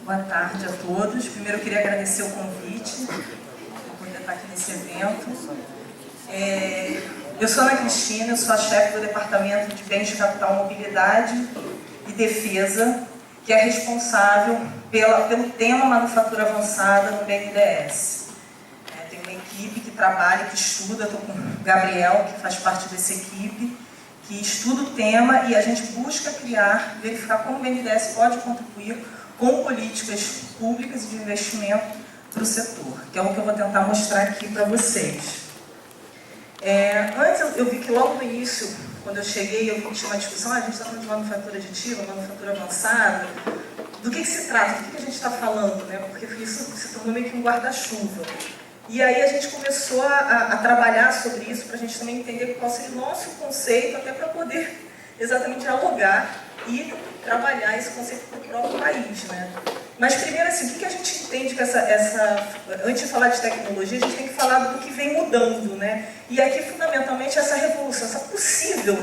Boa tarde a todos. Primeiro eu queria agradecer o convite, por poder estar aqui nesse evento. Eu sou Ana Cristina, eu sou a chefe do Departamento de Bens de Capital, Mobilidade e Defesa, que é responsável pelo tema Manufatura Avançada no BNDES. Tem uma equipe que trabalha, que estuda, estou com o Gabriel, que faz parte dessa equipe, que estuda o tema e a gente busca verificar como o BNDES pode contribuir com políticas públicas e de investimento para o setor, que é o que eu vou tentar mostrar aqui para vocês. Antes eu vi que logo no início, quando eu cheguei, eu vi que tinha uma discussão, a gente está falando de manufatura aditiva, manufatura avançada, do que se trata, do que a gente está falando, né? Porque isso se tornou meio que um guarda-chuva. E aí a gente começou a trabalhar sobre isso, para a gente também entender qual seria o nosso conceito, até para poder exatamente dialogar e trabalhar esse conceito para o próprio país, né? Mas primeiro, assim, o que a gente entende com antes de falar de tecnologia, a gente tem que falar do que vem mudando, né? E aqui, fundamentalmente, essa revolução, essa possível,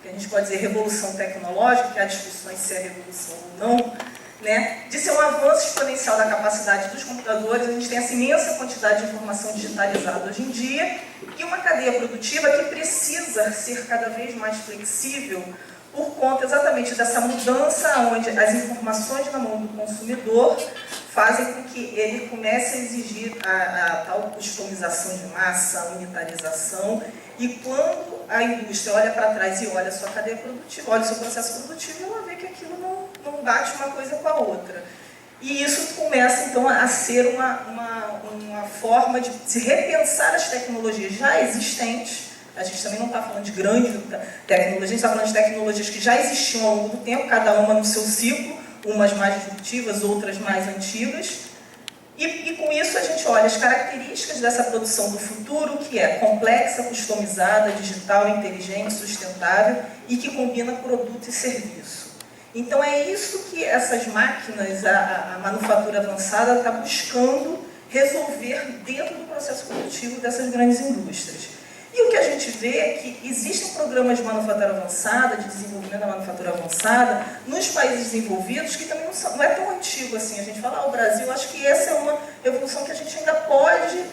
que a gente pode dizer, revolução tecnológica, que há discussões se é revolução ou não, né? De ser um avanço exponencial da capacidade dos computadores. A gente tem essa imensa quantidade de informação digitalizada hoje em dia e uma cadeia produtiva que precisa ser cada vez mais flexível por conta exatamente dessa mudança onde as informações na mão do consumidor fazem com que ele comece a exigir a tal customização de massa, a unitarização, e quando a indústria olha para trás e olha a sua cadeia produtiva, olha o seu processo produtivo, ela vê que aquilo não bate uma coisa com a outra. E isso começa, então, a ser uma forma de se repensar as tecnologias já existentes. A gente também não está falando de grandes tecnologias, a gente está falando de tecnologias que já existiam ao longo do tempo, cada uma no seu ciclo, umas mais disruptivas, outras mais antigas. E com isso a gente olha as características dessa produção do futuro, que é complexa, customizada, digital, inteligente, sustentável e que combina produto e serviço. Então é isso que essas máquinas, a manufatura avançada está buscando resolver dentro do processo produtivo dessas grandes indústrias. E o que a gente vê é que existem programas de manufatura avançada, de desenvolvimento da manufatura avançada, nos países desenvolvidos, que também não é tão antigo assim. A gente fala, o Brasil, acho que essa é uma evolução que a gente ainda pode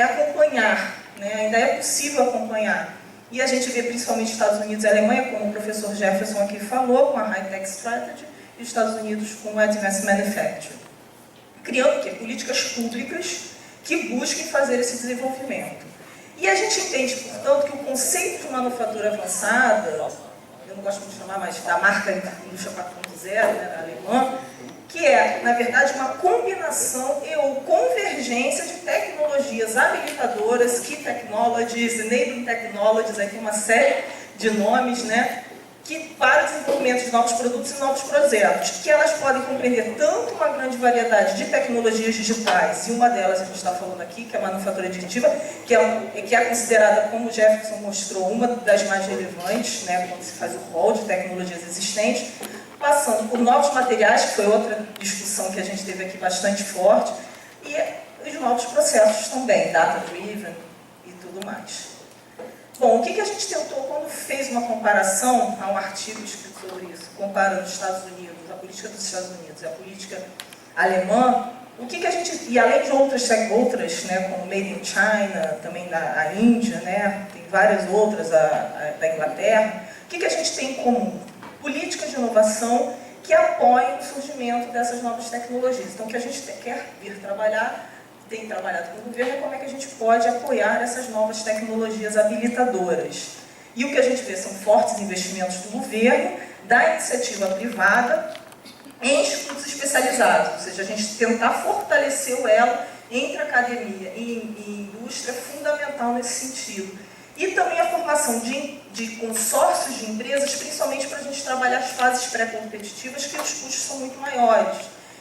acompanhar, né? Ainda é possível acompanhar. E a gente vê principalmente Estados Unidos e Alemanha, como o professor Jefferson aqui falou, com a High-Tech Strategy, e os Estados Unidos com o Advanced Manufacturing. Criando políticas públicas que busquem fazer esse desenvolvimento. E a gente entende, portanto, que o conceito de manufatura avançada, eu não gosto muito de chamar, mas da marca indústria 4.0, né, alemã, que é, na verdade, uma combinação ou convergência de tecnologias habilitadoras, key technologies, enabling technologies, aqui uma série de nomes, né, que para o desenvolvimento de novos produtos e novos projetos, que elas podem compreender tanto uma grande variedade de tecnologias digitais, e uma delas a gente está falando aqui, que é a manufatura aditiva, que é considerada, como o Jefferson mostrou, uma das mais relevantes, né, quando se faz o rol de tecnologias existentes, passando por novos materiais, que foi outra discussão que a gente teve aqui bastante forte, e os novos processos também, data-driven e tudo mais. Bom, o que a gente tentou quando fez uma comparação a um artigo escrito sobre isso, comparando os Estados Unidos, a política dos Estados Unidos e a política alemã, o que a gente, e além de outras, né, como Made in China, também da Índia, né, tem várias outras, da Inglaterra, o que a gente tem em comum? Políticas de inovação que apoiem o surgimento dessas novas tecnologias. Então, o que a gente quer vir trabalhar, tem trabalhado com o governo, é como é que a gente pode apoiar essas novas tecnologias habilitadoras. E o que a gente vê são fortes investimentos do governo, da iniciativa privada, em institutos especializados, ou seja, a gente tentar fortalecer o elo entre academia e indústria, fundamental nesse sentido. E também a formação de consórcios de empresas, principalmente para a gente trabalhar as fases pré-competitivas, que os custos são muito maiores.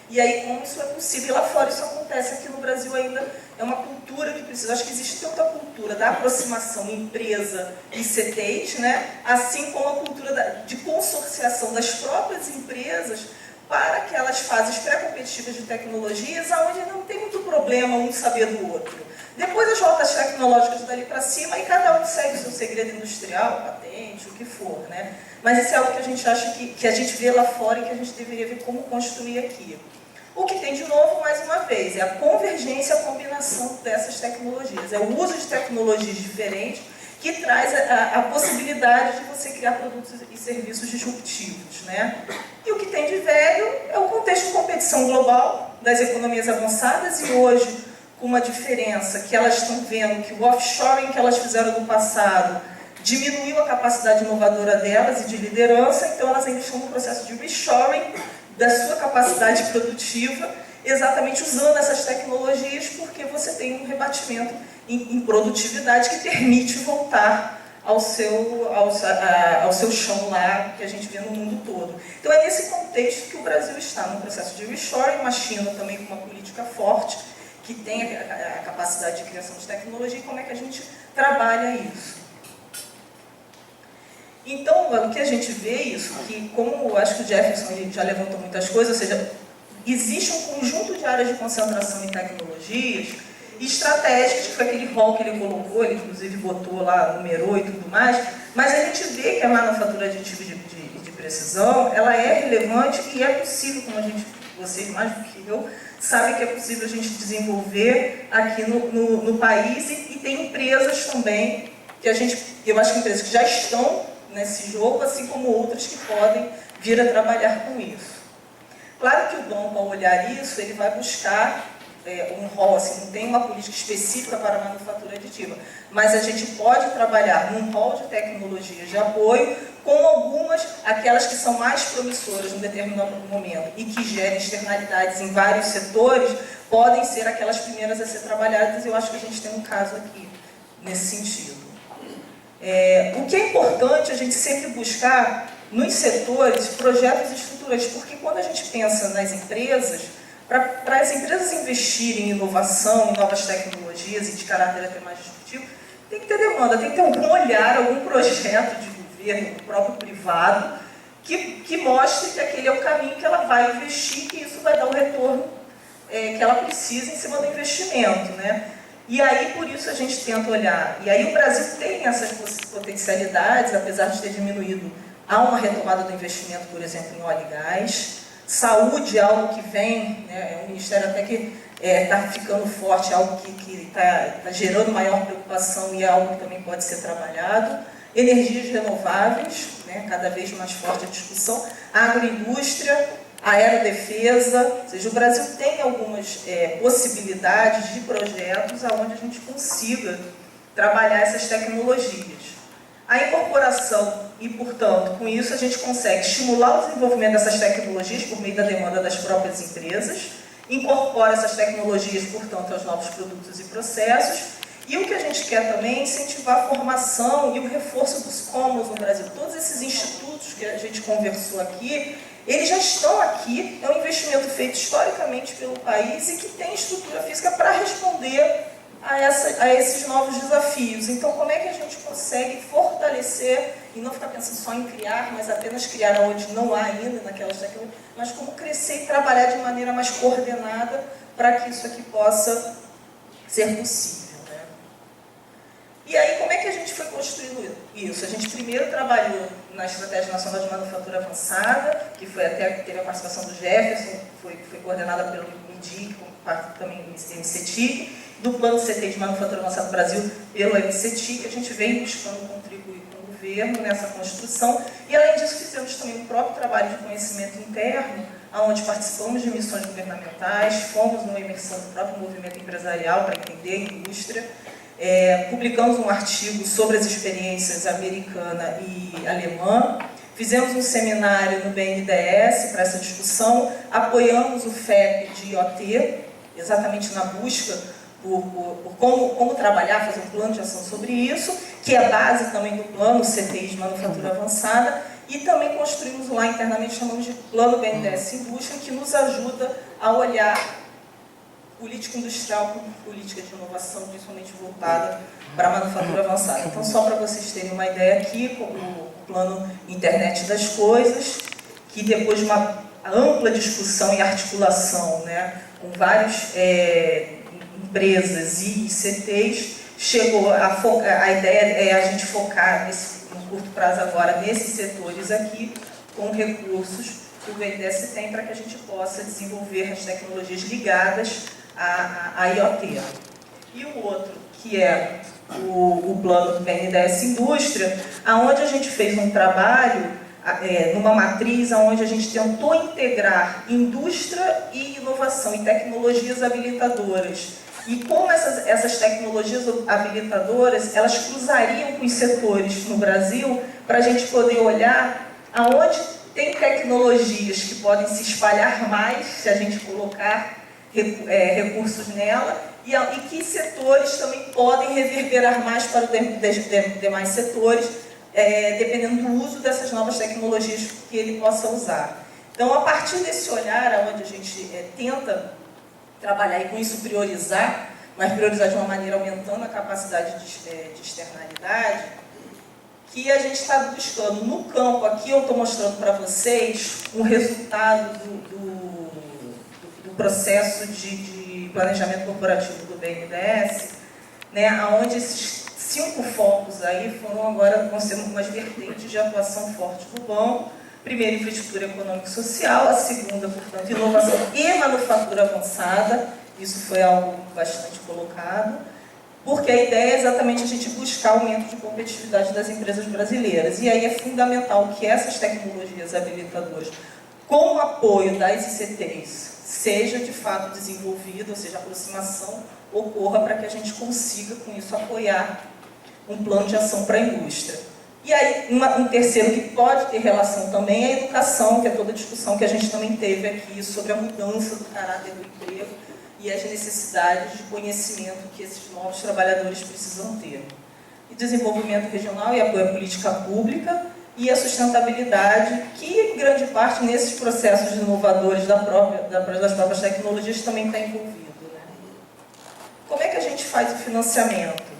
E aí, como isso é possível? E lá fora isso acontece, aqui no Brasil ainda é uma cultura que precisa, acho que existe tanta cultura da aproximação empresa e CTs, né? Assim como a cultura de consorciação das próprias empresas para aquelas fases pré-competitivas de tecnologias, onde não tem muito problema um saber do outro. Depois as rotas tecnológicas dali para cima, e cada um segue o seu segredo industrial, patente, o que for, né? Mas isso é algo que a gente acha que a gente vê lá fora e que a gente deveria ver como construir aqui. O que tem de novo, mais uma vez, é a convergência, a combinação dessas tecnologias. É o uso de tecnologias diferentes que traz a possibilidade de você criar produtos e serviços disruptivos, né? E o que tem de velho é o contexto de competição global das economias avançadas e hoje, com uma diferença que elas estão vendo que o offshoring que elas fizeram no passado diminuiu a capacidade inovadora delas e de liderança, então elas ainda estão no processo de reshoring da sua capacidade produtiva, exatamente usando essas tecnologias, porque você tem um rebatimento em produtividade que permite voltar ao seu chão lá, que a gente vê no mundo todo. Então é nesse contexto que o Brasil está, no processo de reshoring, uma China também com uma política forte, que tem a capacidade de criação de tecnologia, e como é que a gente trabalha isso. Então, o que a gente vê isso, que como acho que o Jefferson já levantou muitas coisas, ou seja, existe um conjunto de áreas de concentração em tecnologias estratégicas, que foi aquele rol que ele colocou, ele inclusive botou lá, numerou e tudo mais, mas a gente vê que a manufatura aditiva de precisão, ela é relevante e é possível, como vocês mais do que eu, sabem que é possível a gente desenvolver aqui no país e tem empresas também, que eu acho que empresas que já estão nesse jogo, assim como outras que podem vir a trabalhar com isso. Claro que o banco, ao olhar isso, ele vai buscar um rol, assim, não tem uma política específica para a manufatura aditiva, mas a gente pode trabalhar num rol de tecnologias de apoio com algumas, aquelas que são mais promissoras em determinado momento e que gerem externalidades em vários setores, podem ser aquelas primeiras a ser trabalhadas, e eu acho que a gente tem um caso aqui nesse sentido. O que é importante a gente sempre buscar nos setores projetos estruturantes, porque quando a gente pensa nas empresas, para as empresas investirem em inovação, em novas tecnologias e de caráter até mais disruptivo, tem que ter demanda, tem que ter algum olhar, algum projeto de governo, do próprio privado, que mostre que aquele é o caminho que ela vai investir, que isso vai dar o retorno que ela precisa em cima do investimento, né? E aí, por isso, a gente tenta olhar. E aí o Brasil tem essas potencialidades, apesar de ter diminuído. Há uma retomada do investimento, por exemplo, em óleo e gás. Saúde é algo que vem, né, é um ministério até que está ficando forte, é algo que está gerando maior preocupação e é algo que também pode ser trabalhado. Energias renováveis, né, cada vez mais forte a discussão. Agroindústria, aerodefesa, ou seja, o Brasil tem algumas possibilidades de projetos onde a gente consiga trabalhar essas tecnologias. A incorporação e, portanto, com isso a gente consegue estimular o desenvolvimento dessas tecnologias por meio da demanda das próprias empresas, incorpora essas tecnologias, portanto, aos novos produtos e processos, e o que a gente quer também é incentivar a formação e o reforço dos commons no Brasil. Todos esses institutos que a gente conversou aqui, eles já estão aqui, é um investimento feito historicamente pelo país e que tem estrutura física para responder a esses novos desafios. Então, como é que a gente consegue fortalecer e não ficar pensando só em criar, mas apenas criar onde não há ainda naquelas tecnologias, mas como crescer e trabalhar de maneira mais coordenada para que isso aqui possa ser possível, né? E aí, como é que a gente foi construindo isso? A gente primeiro trabalhou na Estratégia Nacional de Manufatura Avançada, que foi até que teve a participação do Jefferson, foi coordenada pelo MIDIC, como parte também do MCTIC, do Plano CT de Manufatura Avançada do Brasil pelo MCTIC, a gente vem buscando contribuir com o governo nessa construção, e além disso fizemos também um próprio trabalho de conhecimento interno, onde participamos de missões governamentais, fomos numa imersão do próprio movimento empresarial para entender a indústria, publicamos um artigo sobre as experiências americana e alemã, fizemos um seminário no BNDES para essa discussão, apoiamos o FEP de IoT, exatamente na busca por como trabalhar, fazer um plano de ação sobre isso, que é a base também do plano CTI de Manufatura Avançada, e também construímos lá internamente, chamamos de Plano BNDES Indústria, que nos ajuda a olhar política industrial como política de inovação, principalmente voltada para a manufatura avançada. Então, só para vocês terem uma ideia aqui, o plano Internet das Coisas, que depois de uma ampla discussão e articulação, né, com várias empresas e CTs, chegou a ideia é a gente focar no curto prazo agora nesses setores aqui, com recursos que o BNDES tem para que a gente possa desenvolver as tecnologias ligadas à IoT. E o outro, que é o plano do BNDES Indústria, onde a gente fez um trabalho numa matriz onde a gente tentou integrar indústria e inovação e tecnologias habilitadoras. E como essas tecnologias habilitadoras, elas cruzariam com os setores no Brasil, para a gente poder olhar aonde tem tecnologias que podem se espalhar mais, se a gente colocar recursos nela, e que setores também podem reverberar mais para os demais setores, dependendo do uso dessas novas tecnologias que ele possa usar. Então, a partir desse olhar, onde a gente tenta trabalhar e com isso priorizar, mas priorizar de uma maneira aumentando a capacidade de externalidade, que a gente está buscando no campo. Aqui eu estou mostrando para vocês o resultado do processo de planejamento corporativo do BNDES, né, onde esses 5 focos aí vão ser umas vertentes de atuação forte do banco. Primeiro, infraestrutura econômica e social. A segunda, portanto, inovação e manufatura avançada. Isso foi algo bastante colocado, porque a ideia é exatamente a gente buscar aumento de competitividade das empresas brasileiras. E aí é fundamental que essas tecnologias habilitadoras, com o apoio das ICTs, seja de fato desenvolvida, ou seja, a aproximação ocorra para que a gente consiga, com isso, apoiar um plano de ação para a indústria. E aí, um terceiro que pode ter relação também é a educação, que é toda a discussão que a gente também teve aqui sobre a mudança do caráter do emprego e as necessidades de conhecimento que esses novos trabalhadores precisam ter. E desenvolvimento regional e apoio à política pública e a sustentabilidade, que em grande parte nesses processos inovadores das próprias tecnologias também está envolvido, né? Como é que a gente faz o financiamento?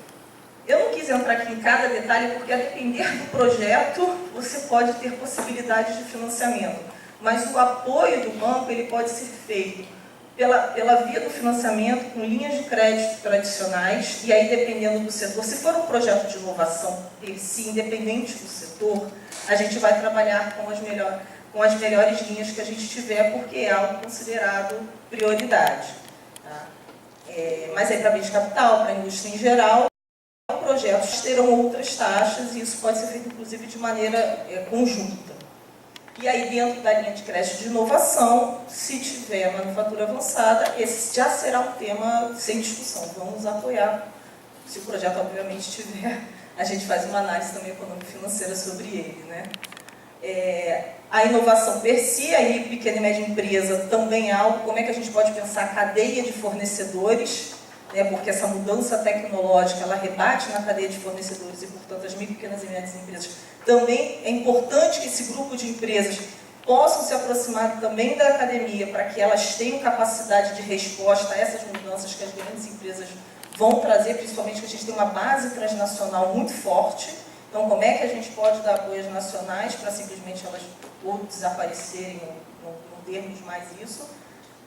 Eu não quis entrar aqui em cada detalhe, porque a depender do projeto, você pode ter possibilidades de financiamento. Mas o apoio do banco ele pode ser feito pela via do financiamento, com linhas de crédito tradicionais, e aí dependendo do setor. Se for um projeto de inovação, independente do setor, a gente vai trabalhar com as melhores linhas que a gente tiver, porque é algo considerado prioridade. Tá? Mas aí para bens de capital, para a indústria em geral, projetos terão outras taxas, e isso pode ser feito, inclusive, de maneira conjunta. E aí, dentro da linha de crédito de inovação, se tiver manufatura avançada, esse já será um tema sem discussão. Vamos apoiar. Se o projeto, obviamente, tiver, a gente faz uma análise também econômico-financeira sobre ele, né? A inovação per si, aí pequena e média empresa também é algo. Como é que a gente pode pensar a cadeia de fornecedores, né, porque essa mudança tecnológica ela rebate na cadeia de fornecedores e, portanto, as micro, pequenas e médias empresas. Também é importante que esse grupo de empresas possam se aproximar também da academia para que elas tenham capacidade de resposta a essas mudanças que as grandes empresas vão trazer, principalmente que a gente tem uma base transnacional muito forte. Então, como é que a gente pode dar apoio às nacionais para simplesmente elas ou desaparecerem, ou não termos mais isso?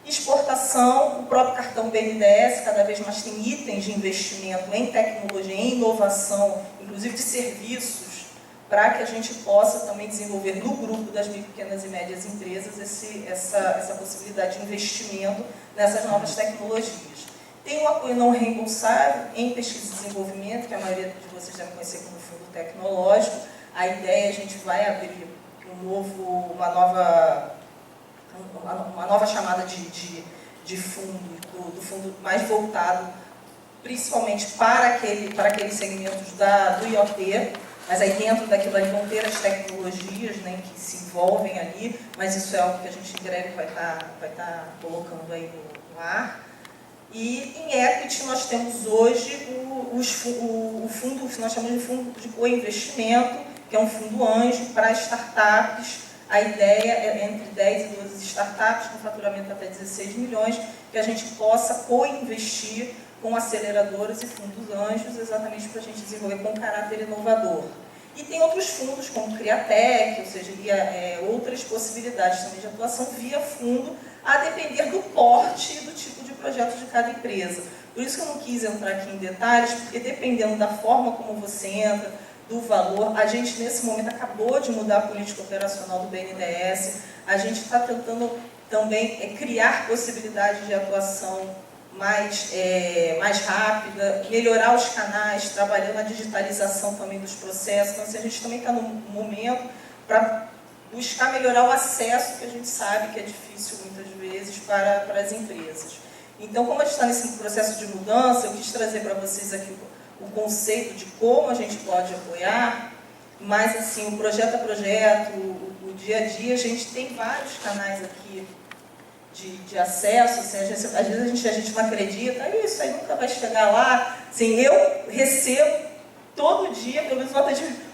Exportação, o próprio cartão BNDES cada vez mais tem itens de investimento em tecnologia, em inovação, inclusive de serviços, para que a gente possa também desenvolver no grupo das micro, pequenas e médias empresas essa possibilidade de investimento nessas novas tecnologias. Tem o apoio não reembolsável em pesquisa e desenvolvimento, que a maioria de vocês devem conhecer como fundo tecnológico. A ideia é a gente vai abrir uma nova chamada de fundo, do fundo mais voltado principalmente para aqueles segmentos do IoT, mas aí dentro daquilo ali vão ter as tecnologias, né, que se envolvem ali, mas isso é algo que a gente em breve vai estar colocando aí no ar. E em equity nós temos hoje o fundo que nós chamamos de fundo de co-investimento, que é um fundo anjo para startups. A ideia é entre 10 e 12 startups, com faturamento até 16 milhões, que a gente possa co-investir com aceleradoras e fundos anjos, exatamente para a gente desenvolver com caráter inovador. E tem outros fundos, como Criatec, ou seja, outras possibilidades também de atuação via fundo, a depender do porte e do tipo de projeto de cada empresa. Por isso que eu não quis entrar aqui em detalhes, porque dependendo da forma como você entra, do valor. A gente, nesse momento, acabou de mudar a política operacional do BNDES. A gente está tentando também criar possibilidades de atuação mais rápida, melhorar os canais, trabalhando a digitalização também dos processos. Então, assim, a gente também está no momento para buscar melhorar o acesso, que a gente sabe que é difícil muitas vezes para as empresas. Então, como a gente está nesse processo de mudança, eu quis trazer para vocês aqui o conceito de como a gente pode apoiar, mas assim, o projeto a projeto, o dia a dia, a gente tem vários canais aqui de acesso, assim, às vezes a gente não acredita, isso aí nunca vai chegar lá. Assim, eu recebo todo dia, pelo menos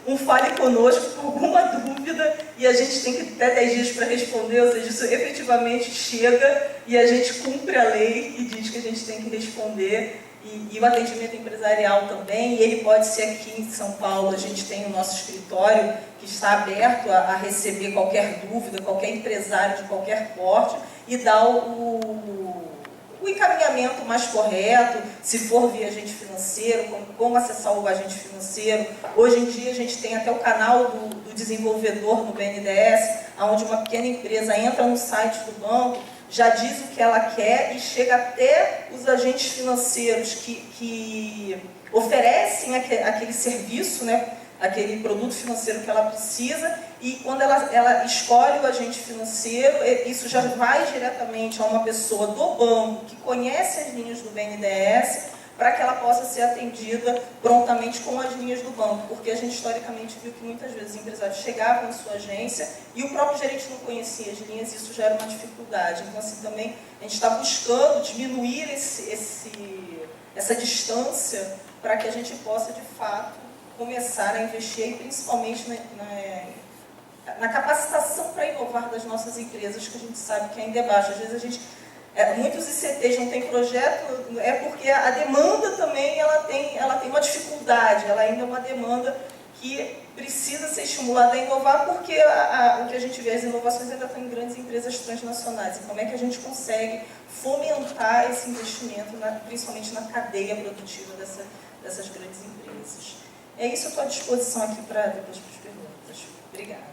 um fale conosco com alguma dúvida, e a gente tem que ter 10 dias para responder, ou seja, isso efetivamente chega e a gente cumpre a lei e diz que a gente tem que responder. E o atendimento empresarial também, e ele pode ser aqui em São Paulo. A gente tem o nosso escritório que está aberto a receber qualquer dúvida, qualquer empresário de qualquer porte, e dar o encaminhamento mais correto, se for via agente financeiro, como acessar o agente financeiro. Hoje em dia a gente tem até o canal do desenvolvedor no BNDES, onde uma pequena empresa entra no site do banco, já diz o que ela quer e chega até os agentes financeiros que oferecem aquele serviço, né, aquele produto financeiro que ela precisa, e quando ela escolhe o agente financeiro, isso já vai diretamente a uma pessoa do banco que conhece as linhas do BNDES, para que ela possa ser atendida prontamente com as linhas do banco, porque a gente historicamente viu que muitas vezes os empresários chegavam em sua agência e o próprio gerente não conhecia as linhas, e isso já era uma dificuldade. Então, assim, também a gente está buscando diminuir essa distância para que a gente possa, de fato, começar a investir, e principalmente na capacitação para inovar das nossas empresas, que a gente sabe que ainda é baixa. Às vezes muitos ICTs não têm projeto, porque a demanda também ela tem uma dificuldade, ela ainda é uma demanda que precisa ser estimulada a inovar, porque o que a gente vê, as inovações ainda estão em grandes empresas transnacionais. E como é que a gente consegue fomentar esse investimento, principalmente na cadeia produtiva dessas grandes empresas? É isso, eu estou à disposição aqui para depois para as perguntas. Obrigada.